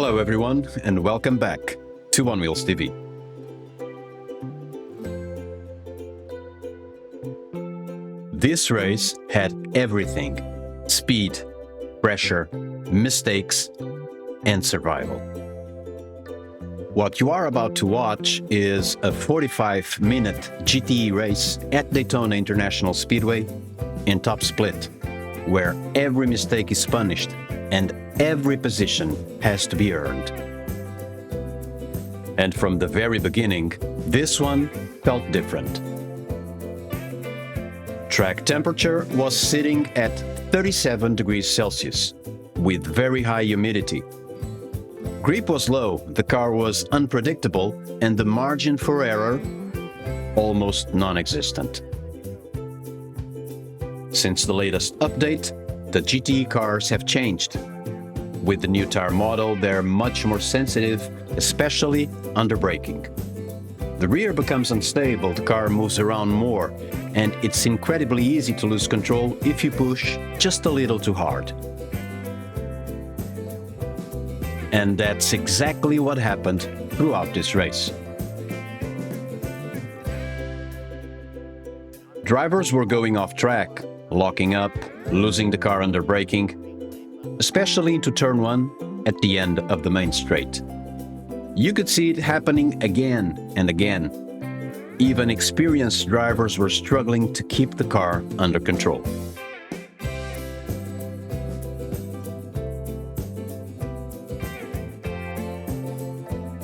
Hello everyone and welcome back to OnWheelsTV. This race had everything: speed, pressure, mistakes, and survival. What you are about to watch is a 45-minute GTE race at Daytona International Speedway in top split, where every mistake is punished and every position has to be earned. And from the very beginning, this one felt different. Track temperature was sitting at 37 degrees Celsius, with very high humidity. Grip was low, the car was unpredictable, and the margin for error almost non-existent. Since the latest update, the GTE cars have changed. With the new tire model, they're much more sensitive, especially under braking. The rear becomes unstable, the car moves around more, and it's incredibly easy to lose control if you push just a little too hard. And that's exactly what happened throughout this race. Drivers were going off track, locking up, losing the car under braking, especially into turn 1 at the end of the main straight. You could see it happening again and again. Even experienced drivers were struggling to keep the car under control.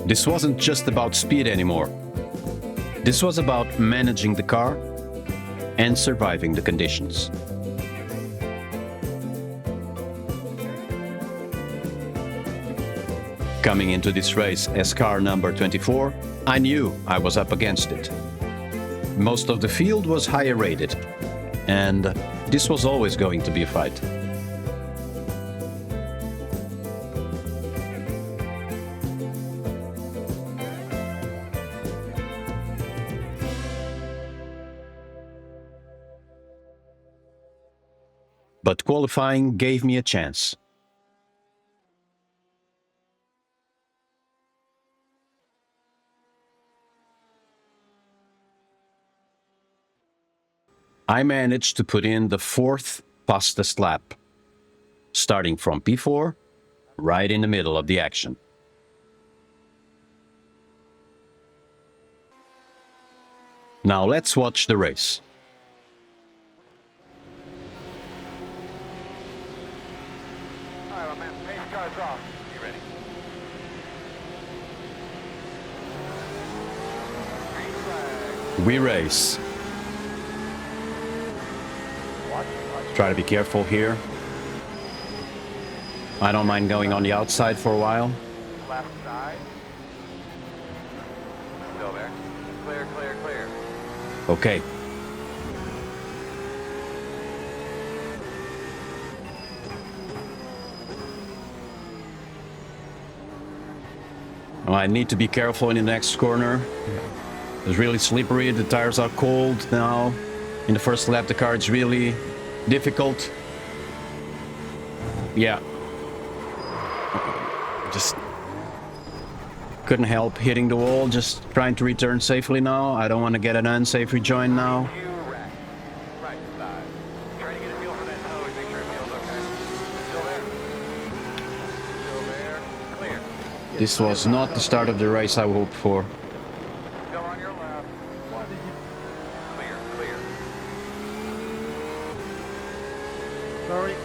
This wasn't just about speed anymore. This was about managing the car and surviving the conditions. Coming into this race as car number 24, I knew I was up against it. Most of the field was higher rated, and this was always going to be a fight. But qualifying gave me a chance. I managed to put in the 4th fastest lap, starting from P4, right in the middle of the action. Now let's watch the race. All right, my man, pace car's off. You ready? Green flag. We race. Try to be careful here. I don't mind going on the outside for a while. Left side. Still there. Clear, clear, clear. Okay. I need to be careful in the next corner. It's really slippery, the tires are cold now. In the first lap the car is really difficult. Yeah. Just couldn't help hitting the wall, just trying to return safely now. I don't want to get an unsafe rejoin now. Right side. Trying to get a feel for that nose, make sure it feels okay. Still there. Still there. Clear. This was not the start of the race I hoped for. Still on your left. Clear, clear. Sorry.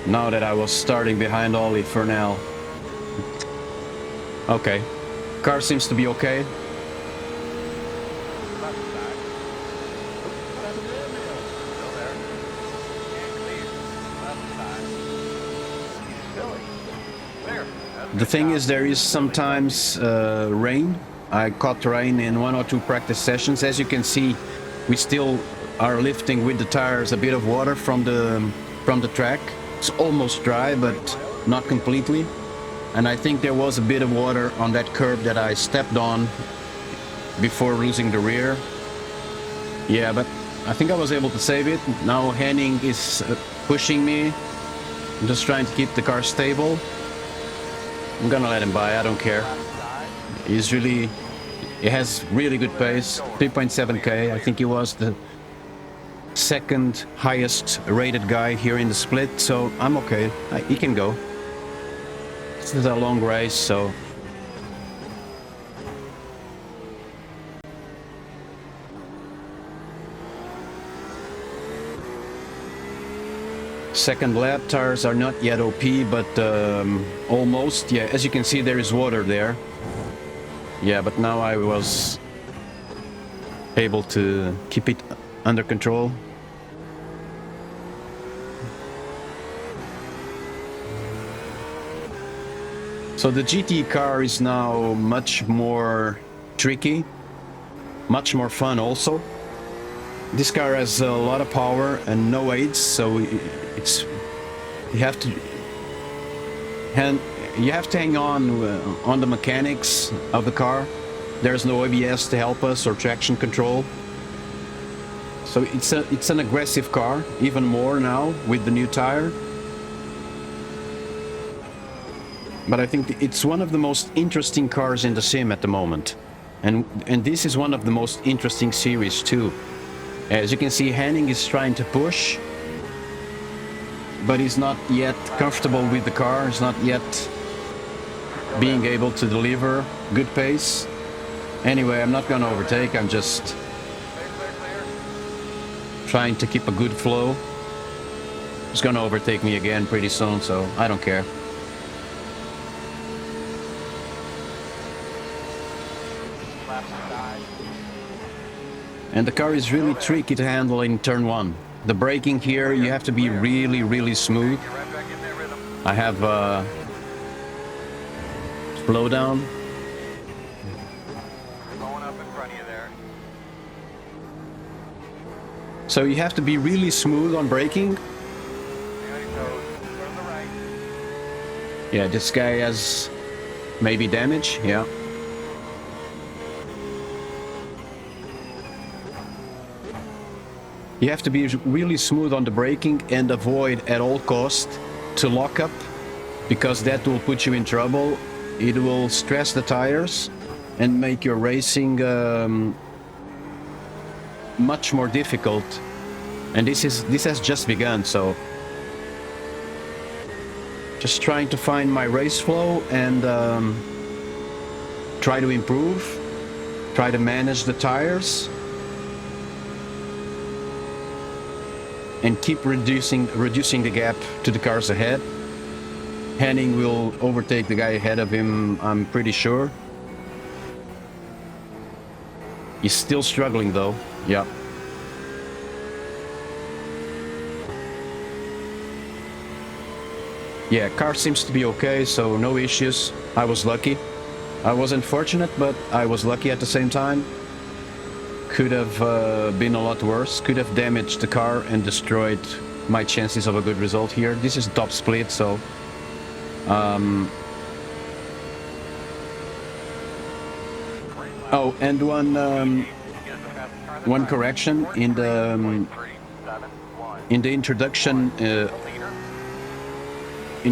Now that I was starting behind Ollie for now. Okay. Car seems to be okay. Left side. Still there. And clear. Left side. Silly. Clear. That's The good thing job. is, there is sometimes rain. I caught rain in 1 or 2 practice sessions. As you can see, we still are lifting with the tires a bit of water from the track. It's almost dry, but not completely. And I think there was a bit of water on that curb that I stepped on before losing the rear. Yeah, but I think I was able to save it. Now Henning is pushing me. I'm just trying to keep the car stable. I'm gonna let him by. I don't care. He's really, he has really good pace. 3.7k. I think he was the second highest rated guy here in the split, so I'm okay. He can go. This is a long race, so second lap. Tires are not yet OP, but almost. Yeah, as you can see, there is water there. Yeah, but now I was able to keep it under control. So the GTE car is now much more tricky, much more fun also. This car has a lot of power and no aids, so it's you have to hang on the mechanics of the car. There's no ABS to help us or traction control. So it's an aggressive car, even more now with the new tire. But I think it's one of the most interesting cars in the sim at the moment. And this is one of the most interesting series too. As you can see, Henning is trying to push, but he's not yet comfortable with the car. He's not yet being able to deliver good pace. Anyway, I'm not gonna overtake. I'm just trying to keep a good flow. He's gonna overtake me again pretty soon, so I don't care. And the car is really tricky to handle in turn one. The braking here, you have to be really, really smooth. I have slow down. So you have to be really smooth on braking. Yeah, this guy has maybe damage, yeah. You have to be really smooth on the braking and avoid at all cost to lock up, because that will put you in trouble. It will stress the tires and make your racing much more difficult. And this has just begun, so just trying to find my race flow and try to improve, try to manage the tires. And keep reducing the gap to the cars ahead. Henning will overtake the guy ahead of him, I'm pretty sure. He's still struggling though, yeah. Yeah, car seems to be okay, so no issues. I was lucky. I was unfortunate, but I was lucky at the same time. Could have been a lot worse, could have damaged the car and destroyed my chances of a good result here. This is top split, so oh, and one correction in the introduction, in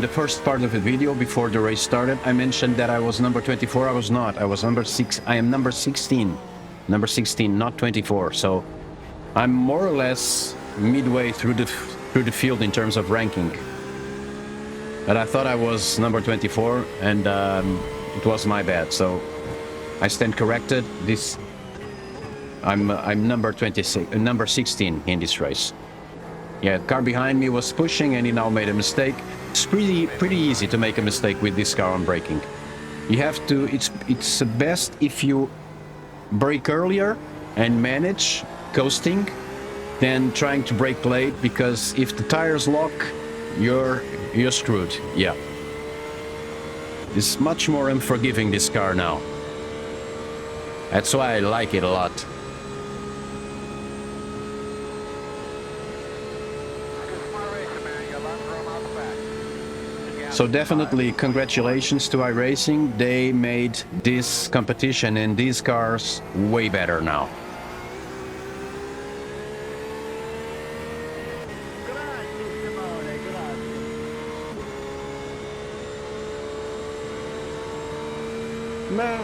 the first part of the video before the race started, I mentioned that I was number 24. I was not. I was number 6. I am number 16. Number 16, not 24. So I'm more or less midway through the field in terms of ranking. But I thought I was number 24, and it was my bad. So I stand corrected. I'm number 26, number 16 in this race. Yeah, the car behind me was pushing, and he now made a mistake. It's pretty easy to make a mistake with this car on braking. You have to. It's best if you brake earlier and manage coasting than trying to brake late, because if the tires lock, you're screwed. Yeah, it's much more unforgiving, this car now. That's why I like it a lot. So definitely congratulations to iRacing. They made this competition and these cars way better now. Man.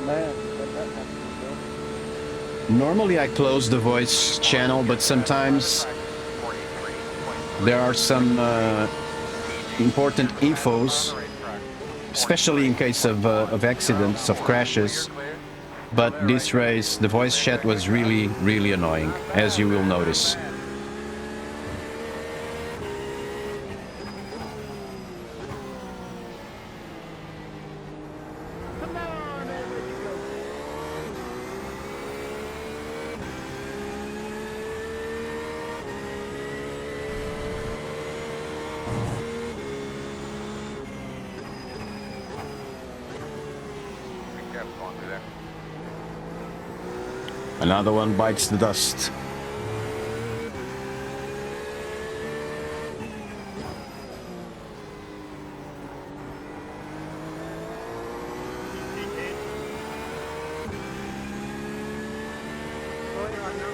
Man, let that happen, Bill. Normally I close the voice channel, but sometimes there are some important infos, especially in case of accidents, of crashes. But this race, the voice chat was really, really annoying, as you will notice. Come on, man, where'd you go? Be careful going through there. Another one bites the dust.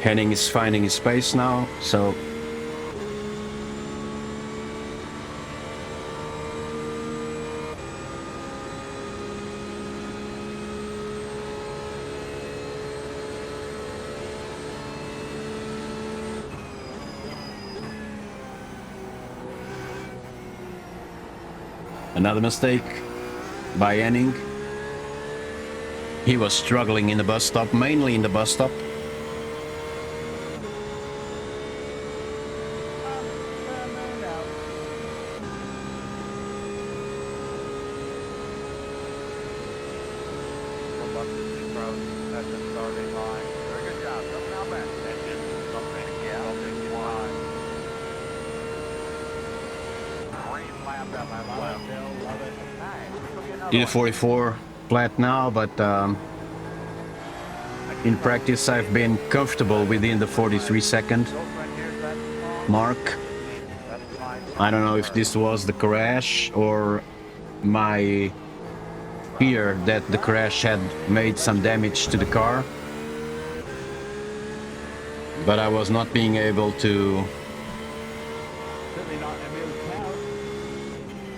Henning is finding his space now, so another mistake by Henning. He was struggling in the bus stop, mainly in the bus stop. That's the starting line. Very good job. Coming out back. Engine, something, yeah, one. Green lap that lap. Love it. Nice. Did a 44 flat now, but in practice I've been comfortable within the 43-second mark. I don't know if this was the crash or my fear that the crash had made some damage to the car, but I was not being able to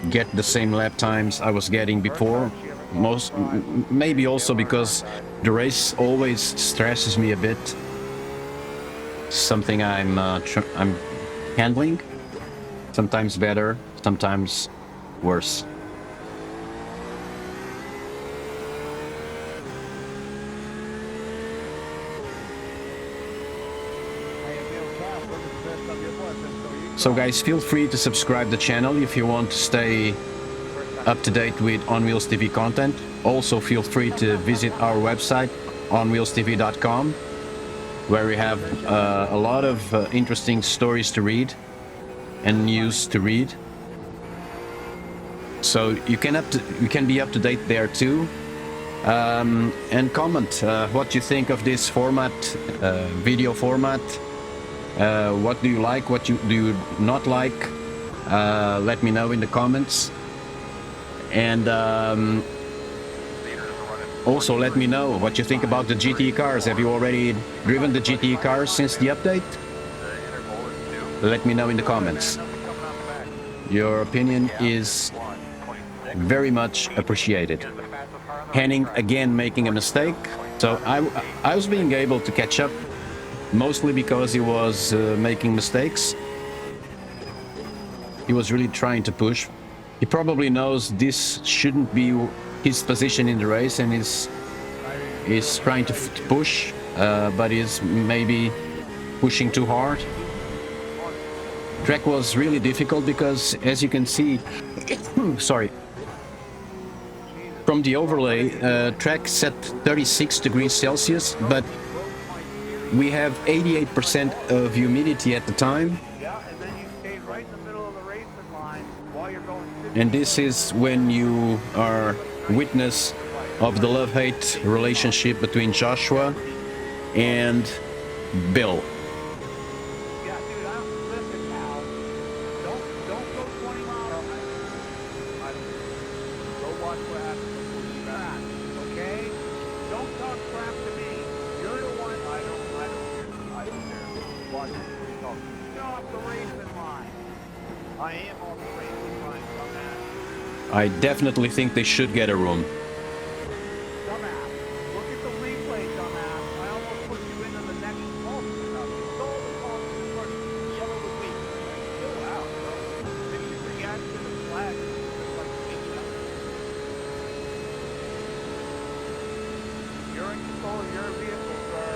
get the same lap times I was getting before. Maybe also because the race always stresses me a bit. Something I'm handling. Sometimes better, sometimes worse. So guys, feel free to subscribe the channel if you want to stay up to date with OnWheelsTV content. Also feel free to visit our website, OnWheelsTV.com, where we have a lot of interesting stories to read and news to read. So you can be up to date there too. And comment what you think of this format, video format. What do you like, what do you not like? Let me know in the comments. And also let me know what you think about the GTE cars. Have you already driven the GTE cars since the update? Let me know in the comments. Your opinion is very much appreciated. Henning again making a mistake. So I was being able to catch up, mostly because he was making mistakes. He was really trying to push. He probably knows this shouldn't be his position in the race and is trying to push, but is maybe pushing too hard. Track was really difficult because, as you can see, sorry, from the overlay, track set 36 degrees Celsius, but we have 88% of humidity at the time. And this is when you are witness of the love-hate relationship between Joshua and Bill. Yeah, dude, listen now. Don't go 20 miles. Go watch what happens before you back, okay? Don't talk crap to me. You're the one. I don't care. Watch it. Get off the racing line. I am on the racing line, dumbass. I definitely think they should get a room. Dumbass. Look at the replay, dumbass. I almost put you into the next fault. You stole the fault in the first yellow the week. Chill out, bro. Maybe you react to the flag. Just like speaking up. You're in control of your vehicle, sir.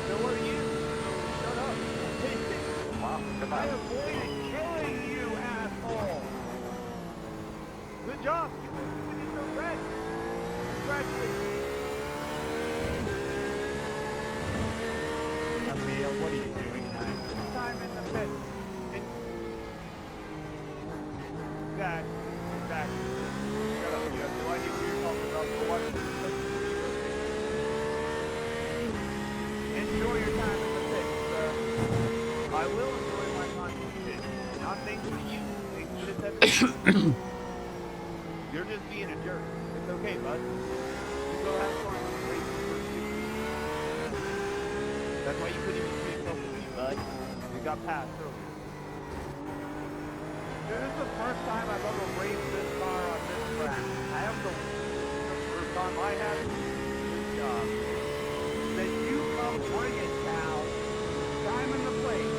So are you. So shut up. Wow, good I night. avoided killing you, asshole. Good job. You went into red. Congratulations. Emil, what are you doing, man? Time in the pit. Zach. Shut up. You have no idea who you're talking about. Go watch this. Enjoy your time in the pit, sir. I will enjoy my time in the pit. Not things for you. Things for this episode. You're just being a jerk. It's okay, bud. You go have fun with the race first. That's why you couldn't even see yourself with me, bud. You got passed earlier. This is the first time I've ever raced this car on this track. I have the first time I had it. Good job. Then you come bring it, pal. Time in the place.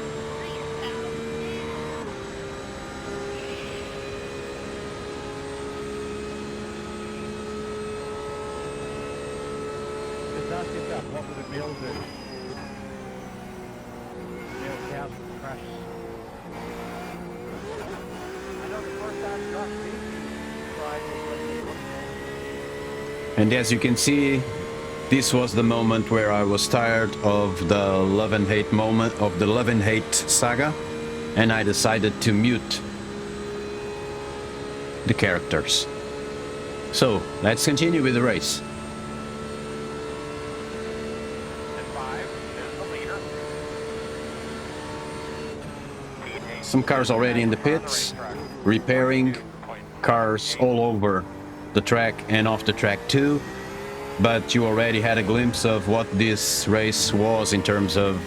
Does get that? What would Emil do? Emil cows would crash. I know the first time Josh tried. And as you can see, this was the moment where I was tired of the love and hate moment, of the love and hate saga, and I decided to mute the characters. So let's continue with the race. Some cars already in the pits, repairing, cars all over the track and off the track too. But you already had a glimpse of what this race was in terms of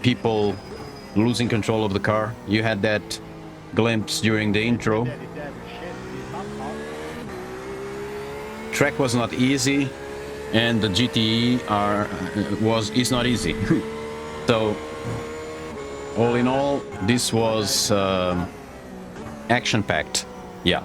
people losing control of the car. You had that glimpse during the intro. Track was not easy, and the GTE is not easy. So all in all, this was action-packed. Yeah.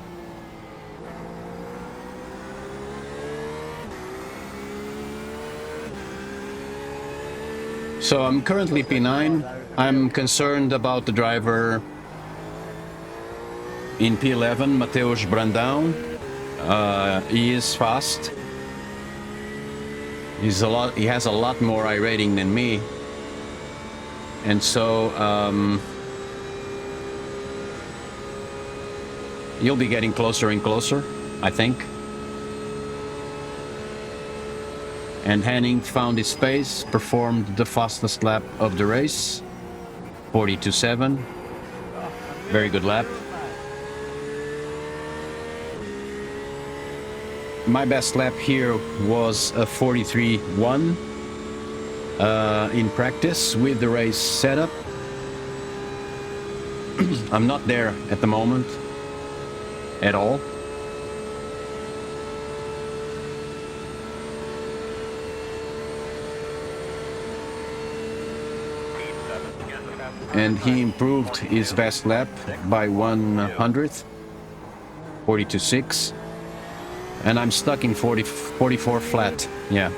So I'm currently P9. I'm concerned about the driver in P11, Mateus Brandão. He is fast. He has a lot more iRating than me. And so you'll be getting closer and closer, I think. And Henning found his space, performed the fastest lap of the race, 42.7. Very good lap. My best lap here was a 43.1 in practice with the race setup. I'm not there at the moment at all. And he improved his best lap by 100th, 42.6. And I'm stuck in 44 flat, yeah.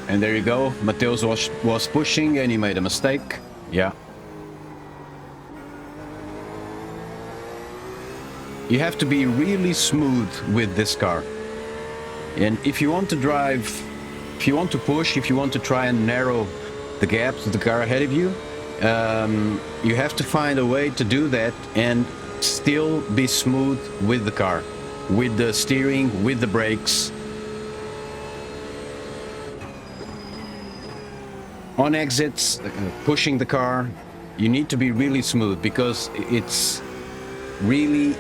And there you go, Mateus was pushing and he made a mistake. Yeah. You have to be really smooth with this car. And if you want to drive, if you want to push, if you want to try and narrow the gap to the car ahead of you, You have to find a way to do that and still be smooth with the car, with the steering, with the brakes. On exits, pushing the car, you need to be really smooth because it's really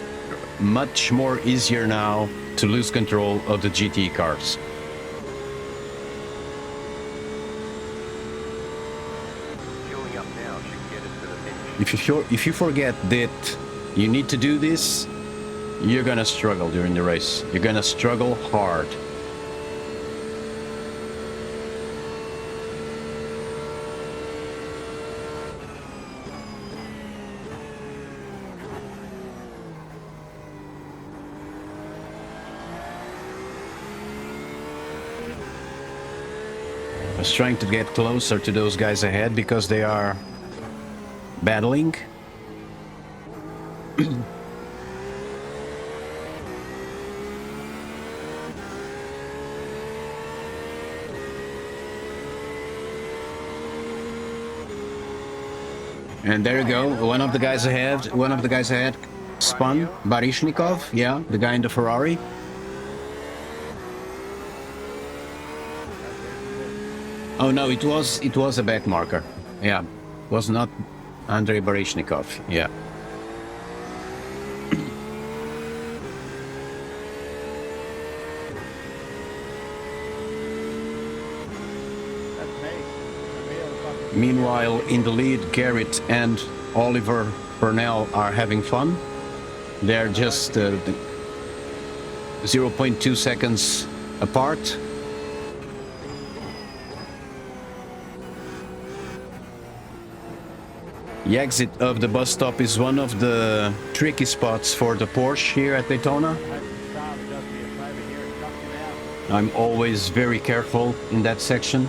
much more easier now to lose control of the GTE cars. Fueling up now should get us to the finish. If you forget that you need to do this, you're gonna struggle during the race. You're gonna struggle hard. I was trying to get closer to those guys ahead because they are battling. And there you go, one of the guys ahead spun, Barishnikov, yeah, the guy in the Ferrari. Oh no, it was a back marker. Yeah, was not Andrei Barishnikov. Yeah. Meanwhile, in the lead, Garrett and Oliver Burnell are having fun. They're just 0.2 seconds apart. The exit of the bus stop is one of the tricky spots for the Porsche here at Daytona. I'm always very careful in that section.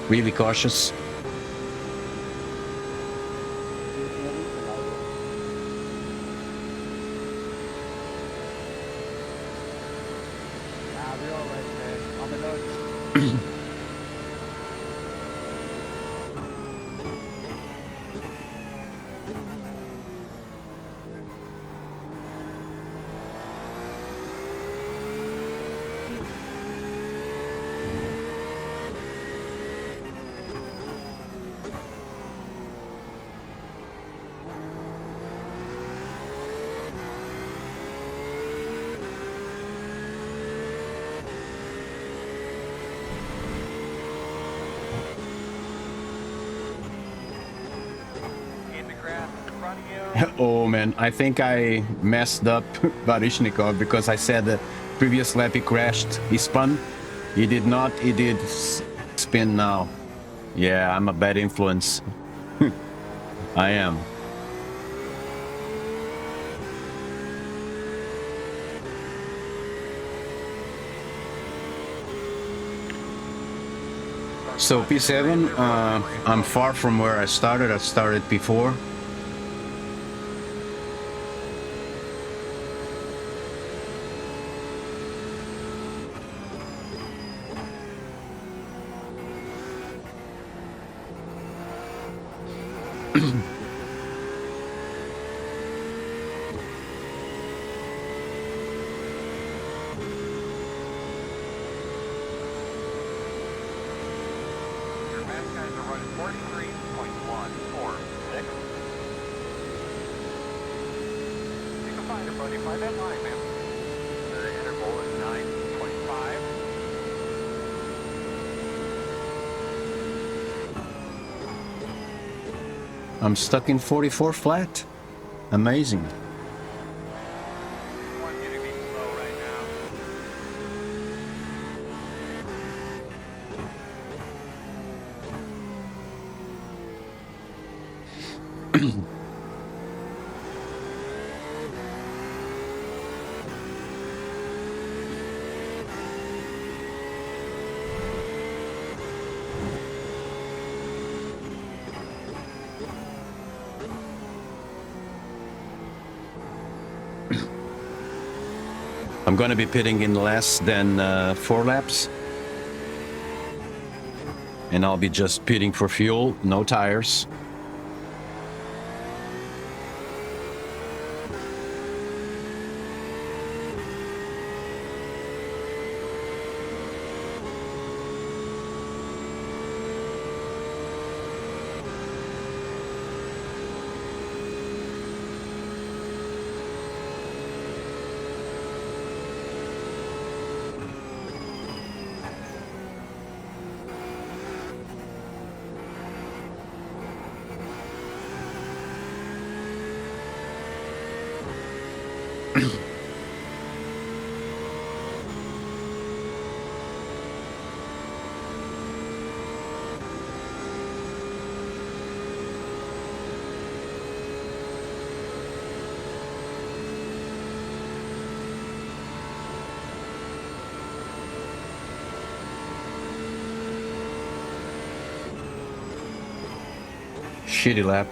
Really cautious. Oh man, I think I messed up Barishnikov because I said the previous lap he crashed, he spun. He did not, he did spin now. Yeah, I'm a bad influence. I am. So P7, I'm far from where I started. I started P4. I'm stuck in 44 flat. Amazing. I'm gonna be pitting in less than 4 laps. and I'll be just pitting for fuel, no tires. Shitty lap.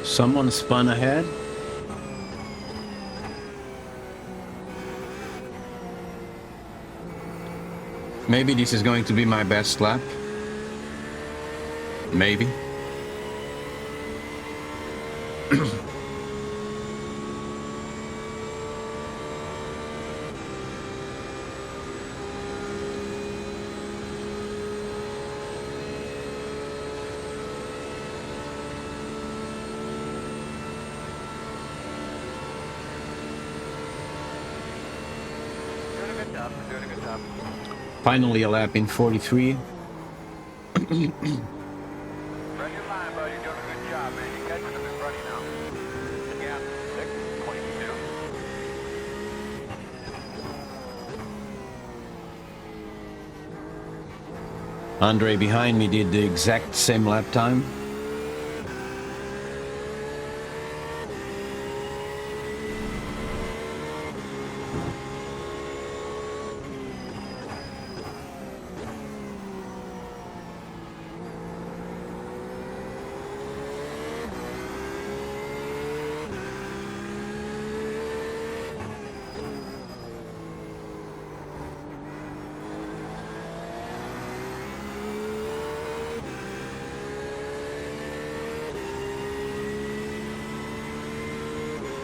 Someone spun ahead. Maybe this is going to be my best lap. Maybe. Doing a good job. Finally a lap in 43. Run your line, bud. You're doing a good job, man. You guys are in front now. Yeah, 6:22. Andre behind me did the exact same lap time.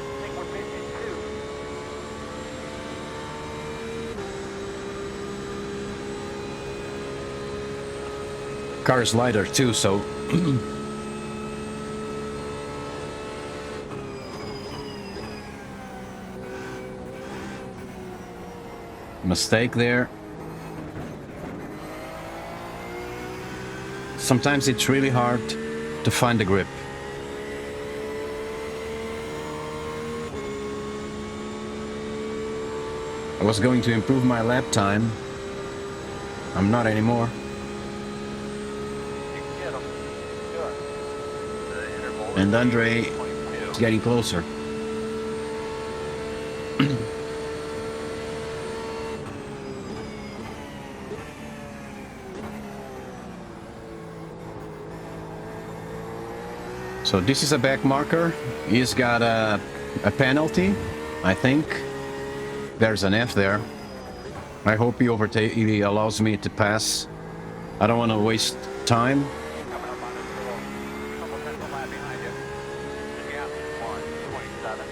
I think we're 52. Car's lighter too, so mistake there. Sometimes it's really hard to find the grip. I was going to improve my lap time. I'm not anymore. You can get them. Good. The interval And is Andre 22. is getting closer. So this is a back marker. He's got a penalty, I think. There's an F there. I hope he allows me to pass. I don't want to waste time. Coming up on this little couple tenths of a lap behind you. Yeah, 1:27.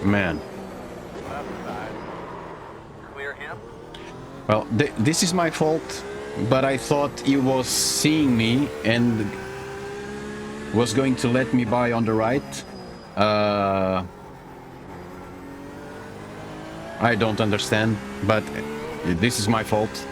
Man. Left side. Clear him. Well, this is my fault, but I thought he was seeing me and was going to let me by on the right. I don't understand, but this is my fault.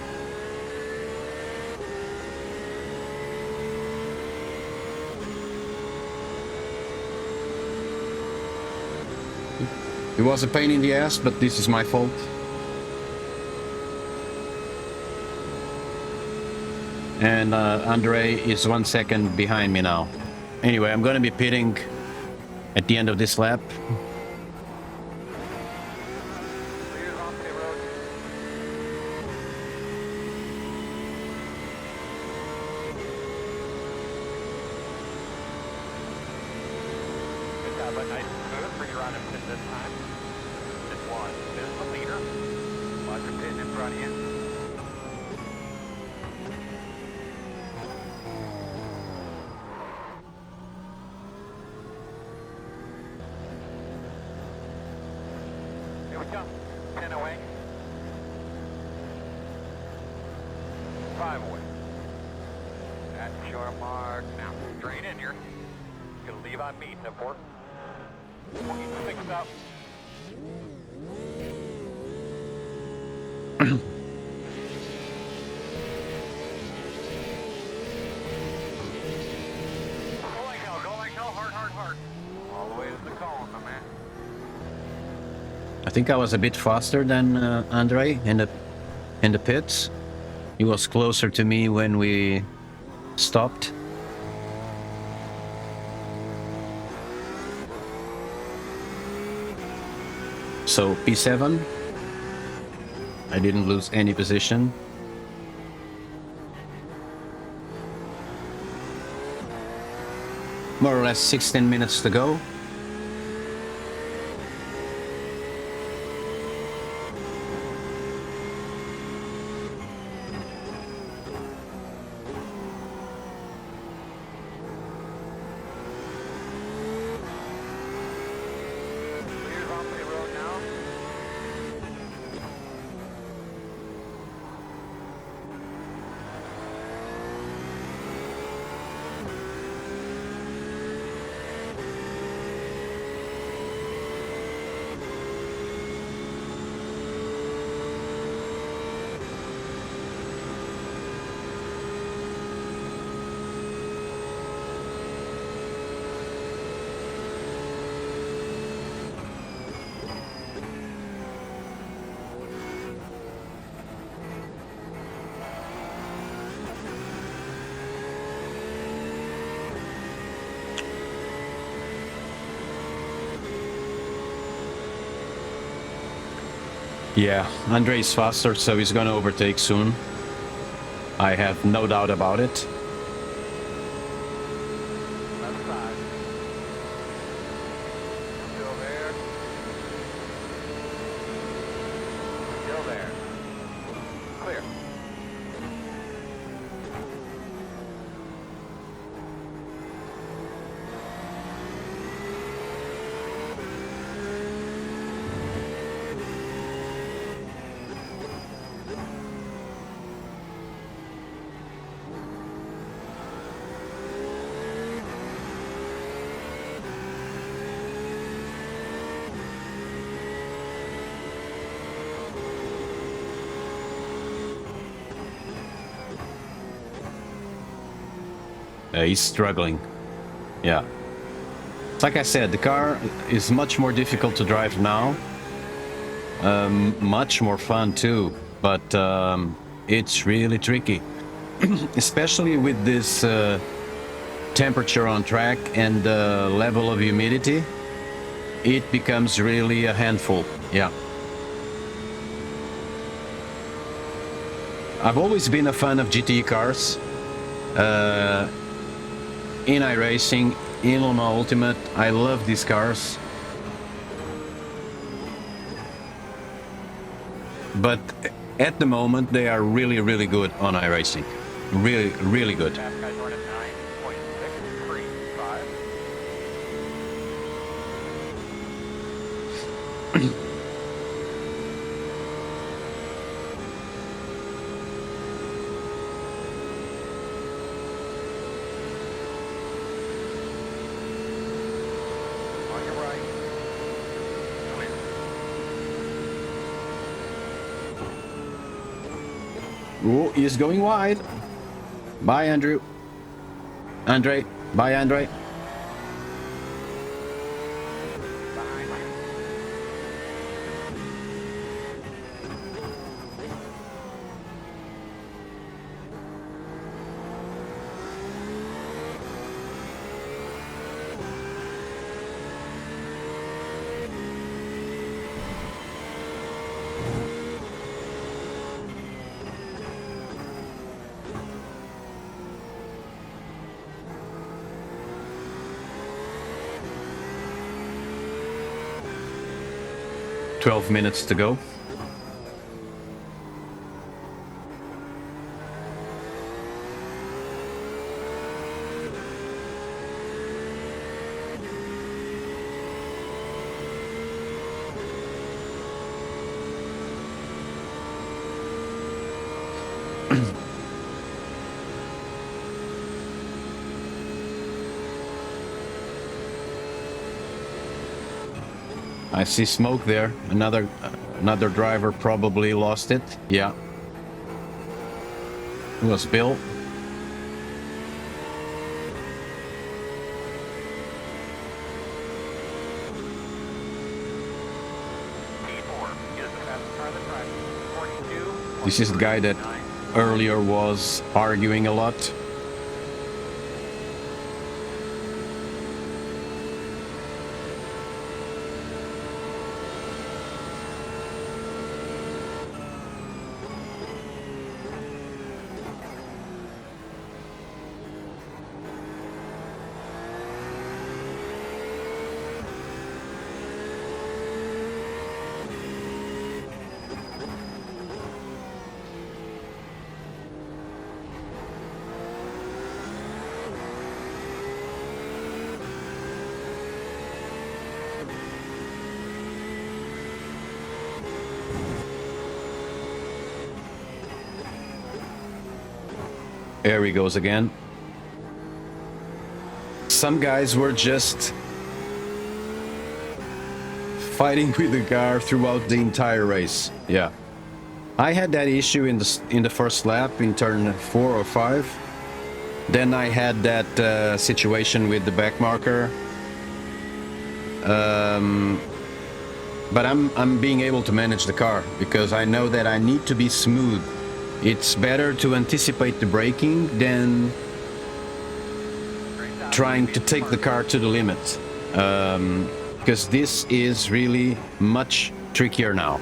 It was a pain in the ass, but this is my fault. And Andre is 1 second behind me now. Anyway, I'm gonna be pitting at the end of this lap. Clear on pit road. Good job, but nice and smooth. Bring your on and pit this time. Just one. There's the leader. Watch her pitting in front of you. Here we go. 10 away. 5 away. That's your mark. Now, straight in here. Gonna leave on me, 10-4. 26 up. Go like hell, hard, hard, hard. All the way to the cone, my man. I think I was a bit faster than Andre in the pits. He was closer to me when we stopped. So P7. I didn't lose any position. More or less 16 minutes to go. Clear's on pit road now. Yeah, Andre is faster, so he's gonna overtake soon. I have no doubt about it. Left side. Still there. Still there. Clear. He's struggling. Yeah. Like I said, the car is much more difficult to drive now. Much more fun too, but it's really tricky. Especially with this temperature on track and the level of humidity. It becomes really a handful. Yeah. I've always been a fan of GTE cars. In iRacing, in Le Mans Ultimate, I love these cars. But at the moment, they are really, really good on iRacing. Really, really good. Fast guys run at 9.635. On your right. Clear. Oh, he's going wide. Bye, Andrew. Andre. Bye, Andre. Behind you. Twelve minutes to go. I see smoke there. Another driver probably lost it. Yeah. It was Bill. P4 is the fastest car of the track. 42. This is the guy that earlier was arguing a lot. There he goes again. Some guys were just fighting with the car throughout the entire race. Yeah. I had that issue in the first lap in turn 4 or 5. Then I had that situation with the back marker. But I'm being able to manage the car because I know that I need to be smooth. It's better to anticipate the braking than trying to take the car to the limit. Because this is really much trickier now.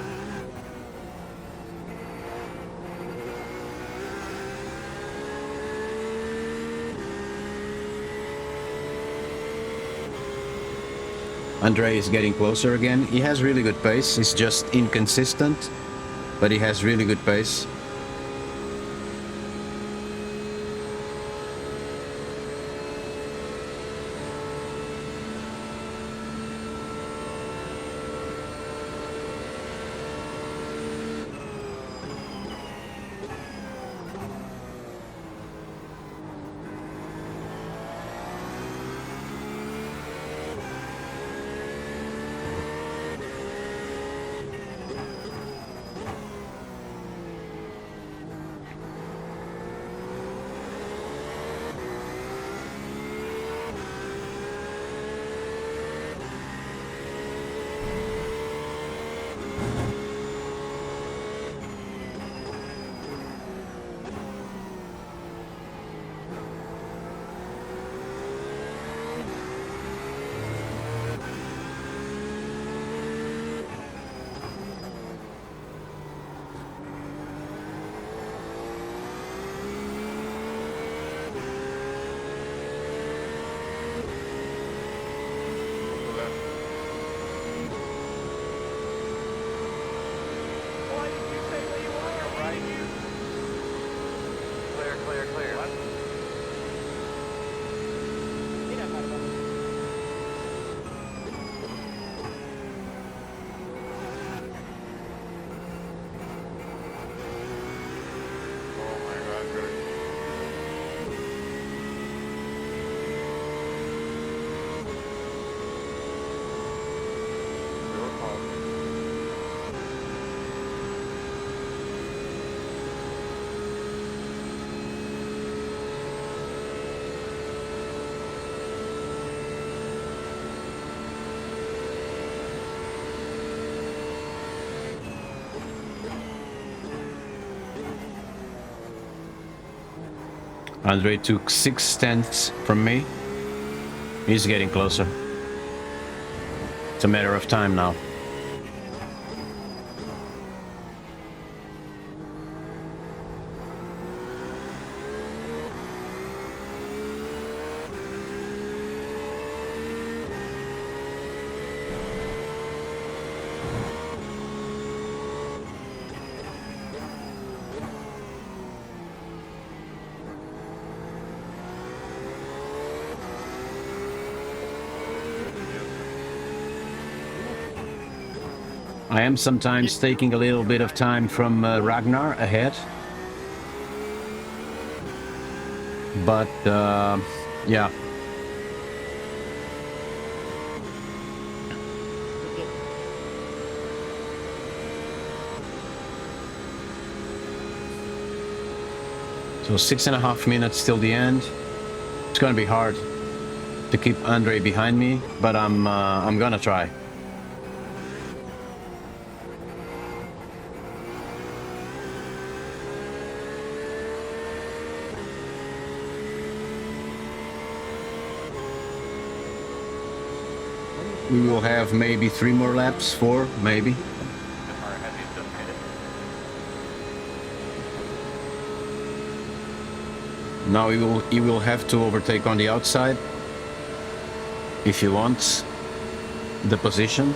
Andre is getting closer again. He has really good pace. He's just inconsistent, but he has really good pace. Andre took 6/10 from me. He's getting closer. It's a matter of time now. I am sometimes taking a little bit of time from Ragnar ahead. But, yeah. So 6.5 minutes till the end. It's gonna be hard to keep Andre behind me, but I'm gonna try. We will have maybe 3 more laps, 4 maybe. The car ahead of you just hit it. Now he will have to overtake on the outside if he wants the position.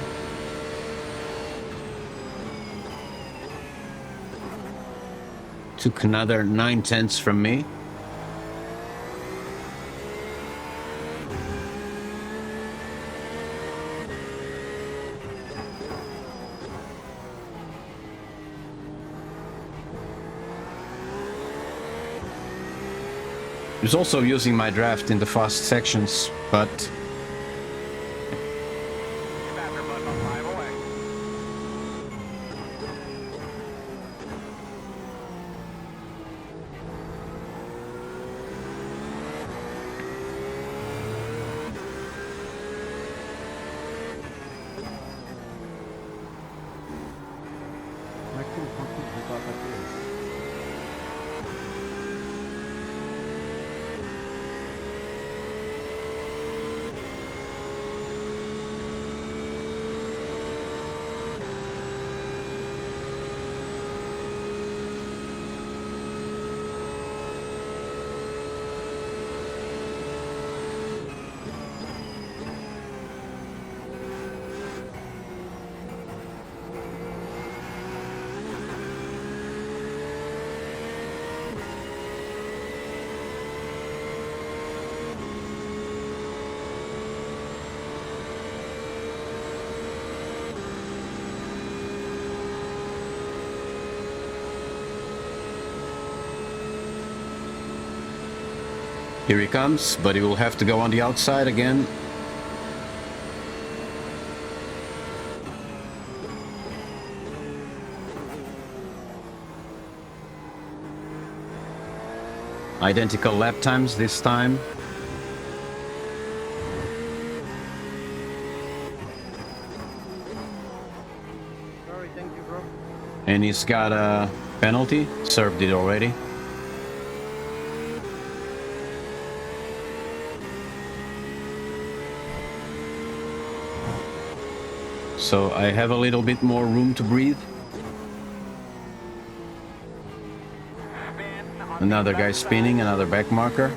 Took another 9/10 from me. He's also using my draft in the fast sections, but Get back there, bud, about 5 away. here he comes, but he will have to go on the outside again. Identical lap times this time. Sorry, thank you, bro. And he's got a penalty, served it already. So I have a little bit more room to breathe. Another guy spinning, another back marker.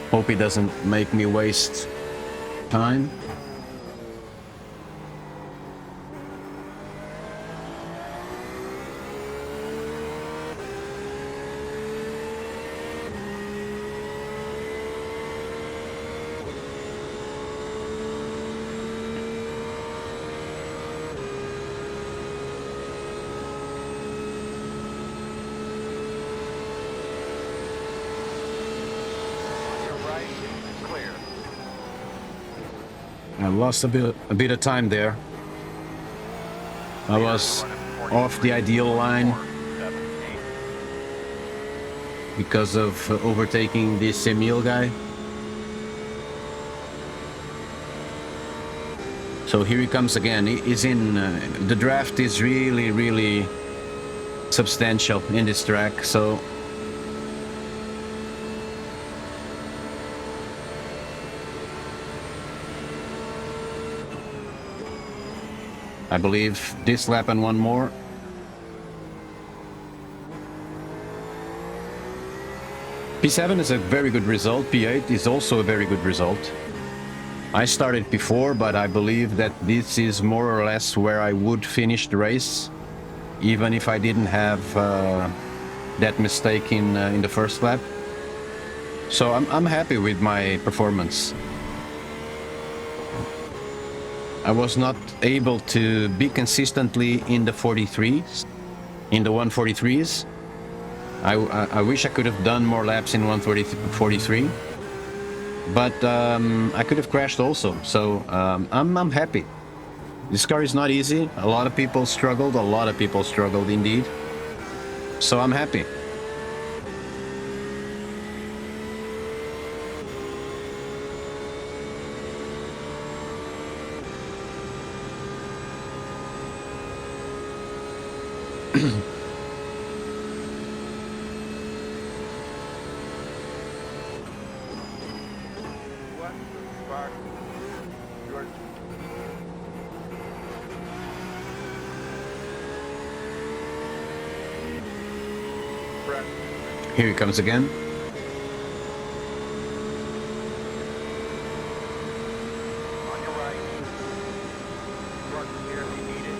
Hope he doesn't make me waste time. I lost a bit of time there. I was off the ideal line because of overtaking this Emil guy. So here he comes again. He's in. The draft is really substantial in this track. So I believe this lap and one more. P7 is a very good result. P8 is also a very good result. I started P4, but I believe that this is more or less where I would finish the race, even if I didn't have that mistake in the first lap. So I'm happy with my performance. I was not able to be consistently in the 43s, in the 143s. I wish I could have done more laps in 143, but I could have crashed also. So I'm happy. This car is not easy. A lot of people struggled. A lot of people struggled indeed. So I'm happy. What? Park. George. Brett. Here he comes again. On your right. York is here if you need it.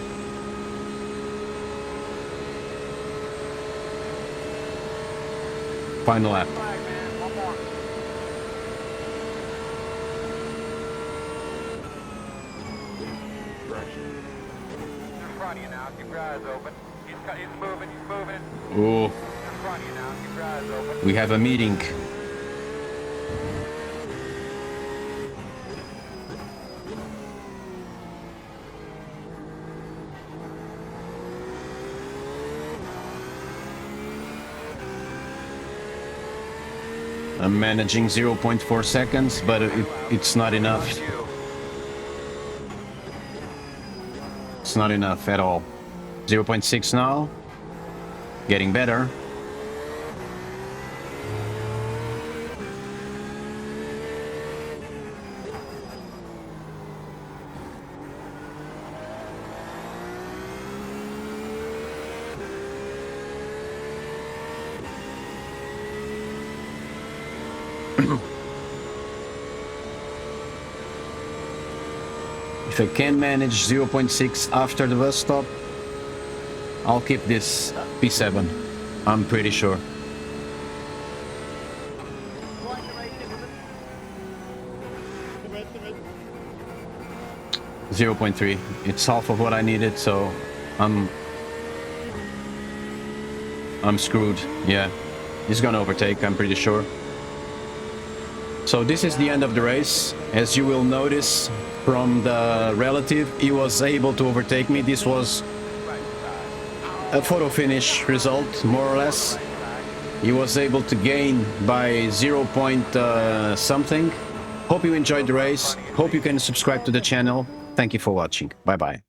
Final lap. Flag, man. One more. In front of you now. Keep your eyes open. He's moving. He's moving. Oh, In front of you now. Keep your eyes open. we have a meeting. I'm managing 0.4 seconds, but it's not enough. It's not enough at all. 0.6 now. Getting better. If I can manage 0.6 after the bus stop, I'll keep this P7. I'm pretty sure. Watch the race, the race. 0.3. It's half of what I needed, so I'm screwed. Yeah, he's gonna overtake, I'm pretty sure. So this is the end of the race. As you will notice from the relative, he was able to overtake me. This was a photo finish result, more or less. He was able to gain by 0 point something. Hope you enjoyed the race. Hope you can subscribe to the channel. Thank you for watching. Bye bye.